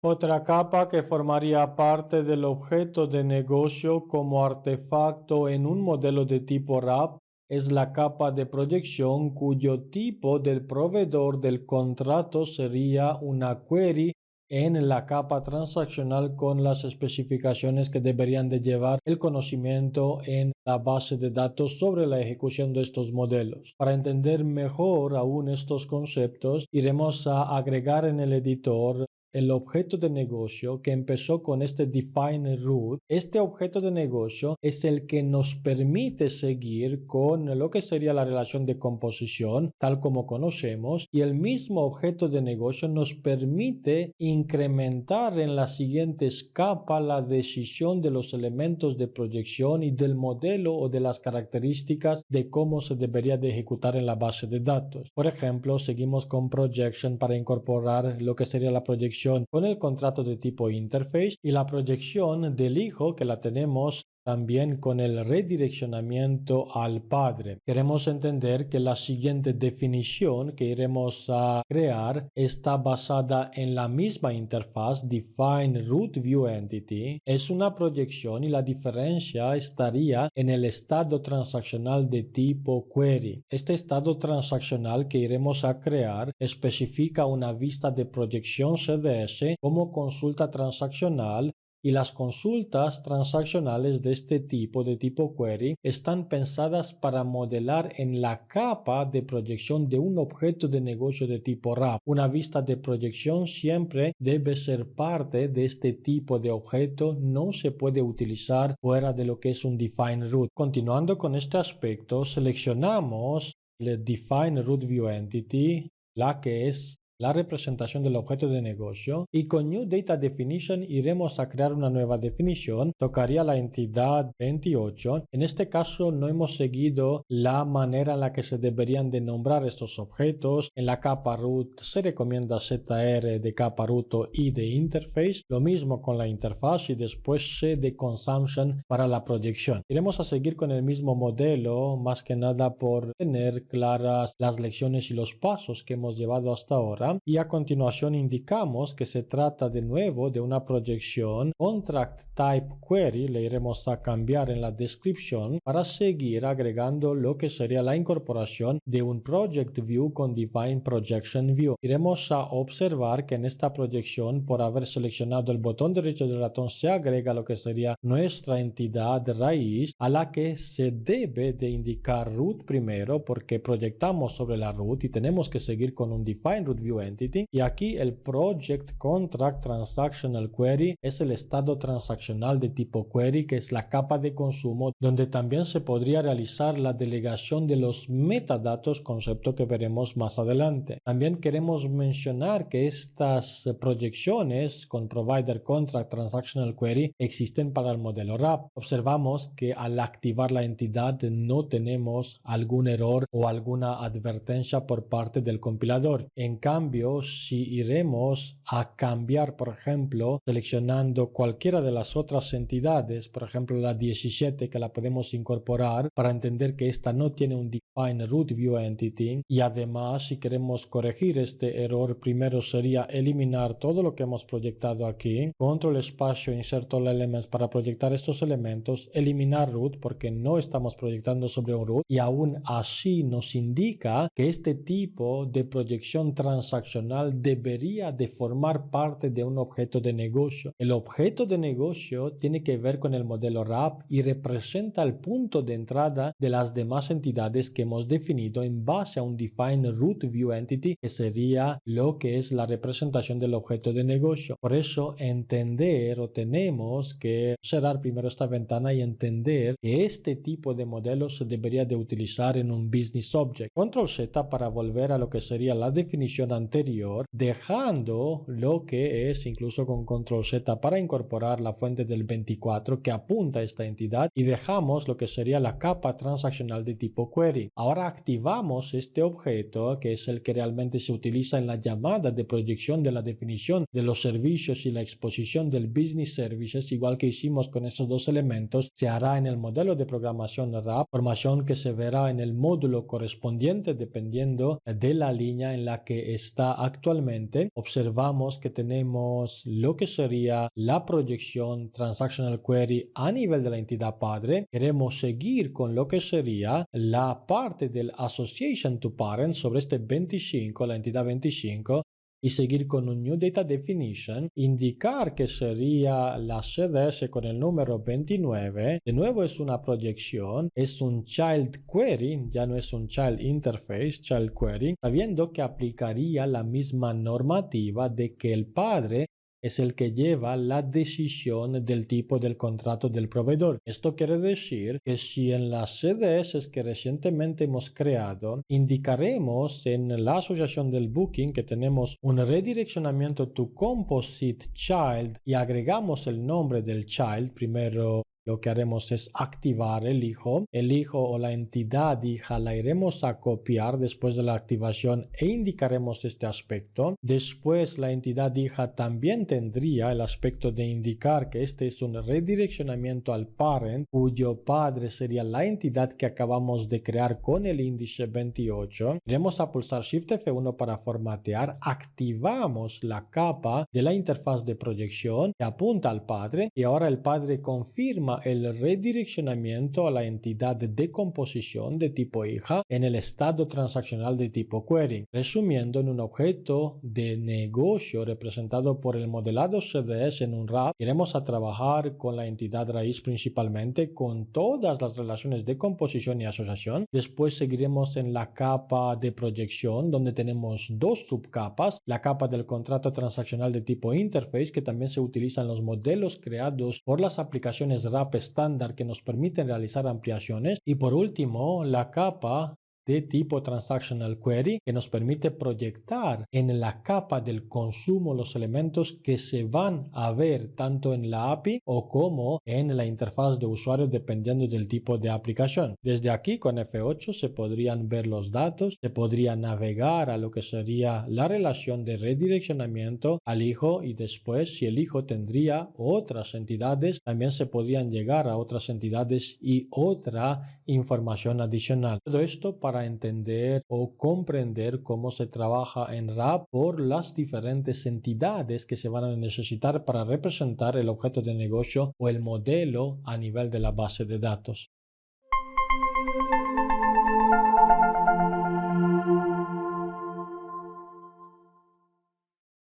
Otra capa que formaría parte del objeto de negocio como artefacto en un modelo de tipo RAP es la capa de proyección cuyo tipo del proveedor del contrato sería una query en la capa transaccional con las especificaciones que deberían de llevar el conocimiento en la base de datos sobre la ejecución de estos modelos. Para entender mejor aún estos conceptos, iremos a agregar en el editor el objeto de negocio que empezó con este define root. Este objeto de negocio es el que nos permite seguir con lo que sería la relación de composición tal como conocemos, y el mismo objeto de negocio nos permite incrementar en las siguientes capas la decisión de los elementos de proyección y del modelo o de las características de cómo se debería de ejecutar en la base de datos. Por ejemplo, seguimos con projection para incorporar lo que sería la proyección con el contrato de tipo interface y la proyección del hijo que la tenemos también con el redireccionamiento al padre. Queremos entender que la siguiente definición que iremos a crear está basada en la misma interfaz define root view entity. Es una proyección y la diferencia estaría en el estado transaccional de tipo query. Este estado transaccional que iremos a crear especifica una vista de proyección CDS como consulta transaccional, y las consultas transaccionales de este tipo, de tipo query, están pensadas para modelar en la capa de proyección de un objeto de negocio de tipo RAP. Una vista de proyección siempre debe ser parte de este tipo de objeto, no se puede utilizar fuera de lo que es un define root. Continuando con este aspecto, seleccionamos el define root view entity, la que es la representación del objeto de negocio, y con New Data Definition iremos a crear una nueva definición. Tocaría la entidad 28. En este caso no hemos seguido la manera en la que se deberían de nombrar estos objetos. En la capa root se recomienda ZR de capa root o I de interface. Lo mismo con la interfaz y después C de consumption para la proyección. Iremos a seguir con el mismo modelo, más que nada por tener claras las lecciones y los pasos que hemos llevado hasta ahora. Y a continuación indicamos que se trata de nuevo de una proyección contract type query. Le iremos a cambiar en la descripción para seguir agregando lo que sería la incorporación de un project view con define projection view. Iremos a observar que en esta proyección, por haber seleccionado el botón derecho del ratón, se agrega lo que sería nuestra entidad raíz, a la que se debe de indicar root primero porque proyectamos sobre la root y tenemos que seguir con un define root view entity, y aquí el project contract transactional query es el estado transaccional de tipo query, que es la capa de consumo donde también se podría realizar la delegación de los metadatos, concepto que veremos más adelante. También queremos mencionar que estas proyecciones con provider contract transactional query existen para el modelo RAP. Observamos que al activar la entidad no tenemos algún error o alguna advertencia por parte del compilador. En cambio, si iremos a cambiar, por ejemplo, seleccionando cualquiera de las otras entidades, por ejemplo la 17, que la podemos incorporar para entender que esta no tiene un define root view entity, y además si queremos corregir este error, primero sería eliminar todo lo que hemos proyectado aquí, control espacio insert all elements para proyectar estos elementos, eliminar root porque no estamos proyectando sobre un root, y aún así nos indica que este tipo de proyección transaccional debería de formar parte de un objeto de negocio. El objeto de negocio tiene que ver con el modelo RAP y representa el punto de entrada de las demás entidades que hemos definido en base a un define root view entity, que sería lo que es la representación del objeto de negocio. Por eso entender, o tenemos que cerrar primero esta ventana y entender que este tipo de modelo se debería de utilizar en un business object. Control Z para volver a lo que sería la definición anterior, dejando lo que es incluso con control Z para incorporar la fuente del 24 que apunta a esta entidad, y dejamos lo que sería la capa transaccional de tipo query. Ahora activamos este objeto, que es el que realmente se utiliza en la llamada de proyección de la definición de los servicios y la exposición del business services, igual que hicimos con estos dos elementos. Se hará en el modelo de programación RAP, formación que se verá en el módulo correspondiente dependiendo de la línea en la que está está actualmente, observamos que tenemos lo que sería la proyección Transactional Query a nivel de la entidad padre. Queremos seguir con lo que sería la parte del Association to Parent sobre este 25, la entidad 25, y seguir con un New Data Definition, indicar que sería la CDS con el número 29. De nuevo es una proyección, es un Child Query, ya no es un Child Interface, Child Query, sabiendo que aplicaría la misma normativa de que el padre es el que lleva la decisión del tipo del contrato del proveedor. Esto quiere decir que si en las CDS que recientemente hemos creado indicaremos en la asociación del booking que tenemos un redireccionamiento to composite child y agregamos el nombre del child, primero lo que haremos es activar el hijo o la entidad hija la iremos a copiar después de la activación e indicaremos este aspecto. Después la entidad hija también tendría el aspecto de indicar que este es un redireccionamiento al parent cuyo padre sería la entidad que acabamos de crear con el índice 28. Iremos a pulsar Shift F1 para formatear, activamos la capa de la interfaz de proyección que apunta al padre y ahora el padre confirma el redireccionamiento a la entidad de composición de tipo hija en el estado transaccional de tipo query. Resumiendo, en un objeto de negocio representado por el modelado CDS en un RAP, iremos a trabajar con la entidad raíz principalmente con todas las relaciones de composición y asociación. Después seguiremos en la capa de proyección donde tenemos dos subcapas, la capa del contrato transaccional de tipo interface que también se utiliza en los modelos creados por las aplicaciones RAP estándar que nos permiten realizar ampliaciones y por último la capa de tipo Transactional Query que nos permite proyectar en la capa del consumo los elementos que se van a ver tanto en la API o como en la interfaz de usuario dependiendo del tipo de aplicación. Desde aquí con F8 se podrían ver los datos, se podría navegar a lo que sería la relación de redireccionamiento al hijo y después si el hijo tendría otras entidades también se podrían llegar a otras entidades y otra información adicional. Todo esto para entender o comprender cómo se trabaja en RAP por las diferentes entidades que se van a necesitar para representar el objeto de negocio o el modelo a nivel de la base de datos.